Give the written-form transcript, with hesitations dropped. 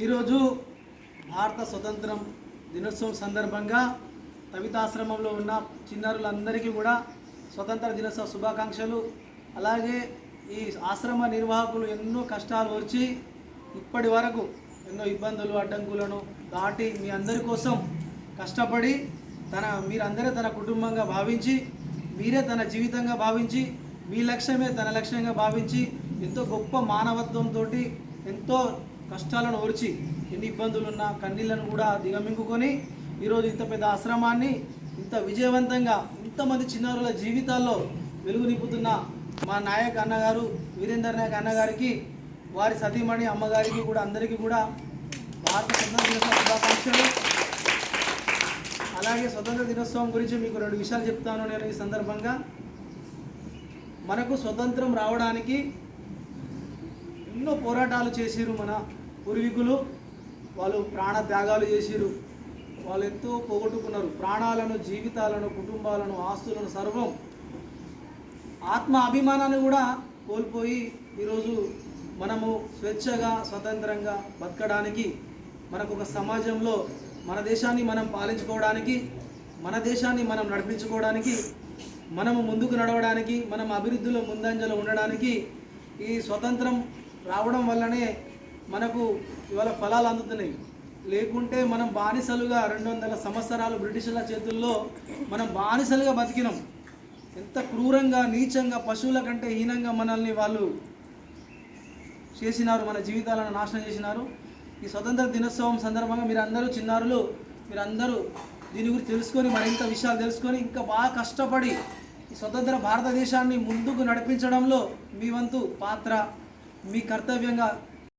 ఈరోజు భారత స్వతంత్రం దినోత్సవం సందర్భంగా కవితాశ్రమంలో ఉన్న చిన్నారులందరికీ కూడా స్వతంత్ర దినోత్సవ శుభాకాంక్షలు. అలాగే ఈ ఆశ్రమ నిర్వాహకులు ఎన్నో కష్టాలు వచ్చి ఇప్పటి వరకు ఎన్నో ఇబ్బందులు అడ్డంకులను దాటి మీ అందరి కోసం కష్టపడి మీరందరే తన కుటుంబంగా భావించి మీరే తన జీవితంగా భావించి మీ లక్ష్యమే తన లక్ష్యంగా భావించి ఎంతో గొప్ప మానవత్వంతో ఎంతో కష్టాలను ఓర్చి ఎన్ని ఇబ్బందులున్నా కన్నీళ్లను కూడా దిగమింగుకొని ఈరోజు ఇంత పెద్ద ఆశ్రమాన్ని ఇంత విజయవంతంగా ఇంతమంది చిన్నారుల జీవితాల్లో వెలుగు నింపుతున్న మా నాయక్ అన్నగారు వీరేందర్ నాయక్ అన్నగారికి వారి సతీమణి అమ్మగారికి కూడా అందరికీ కూడా భారత స్వతంత్ర దినోత్సవ శుభాకాంక్షలు. అలాగే స్వతంత్ర దినోత్సవం గురించి మీకు 2 విషయాలు చెప్తాను నేను ఈ సందర్భంగా. మనకు స్వతంత్రం రావడానికి ఎన్నో పోరాటాలు చేసిరు మన పూర్వీకులు. వాళ్ళు ప్రాణ త్యాగాలు చేసిరు, వాళ్ళు ఎంతో పోగొట్టుకున్నారు. ప్రాణాలను, జీవితాలను, కుటుంబాలను, ఆస్తులను, సర్వం ఆత్మ అభిమానాన్ని కూడా కోల్పోయి ఈరోజు మనము స్వేచ్ఛగా స్వతంత్రంగా బతకడానికి, మనకు ఒక సమాజంలో మన దేశాన్ని మనం పాలించుకోవడానికి, మన దేశాన్ని మనం నడిపించుకోవడానికి, మనము ముందుకు నడవడానికి, మనం అభివృద్ధిలో ముందంజలో ఉండడానికి ఈ స్వతంత్రం రావడం వల్లనే మనకు ఇవాళ ఫలాలు అందుతున్నాయి. లేకుంటే మనం బానిసలుగా 200 సంవత్సరాలు బ్రిటిషర్ల చేతుల్లో మనం బానిసలుగా బతికినాం. ఎంత క్రూరంగా, నీచంగా, పశువుల కంటే హీనంగా మనల్ని వాళ్ళు చేసినారు, మన జీవితాలను నాశనం చేసినారు. ఈ స్వతంత్ర దినోత్సవం సందర్భంగా మీరందరూ చిన్నారులు మీరందరూ దీని గురించి తెలుసుకొని, మరింత విషయాలు తెలుసుకొని ఇంకా బాగా కష్టపడి ఈ స్వతంత్ర భారతదేశాన్ని ముందుకు నడిపించడంలో మీ వంతు పాత్ర, మీ కర్తవ్యంగా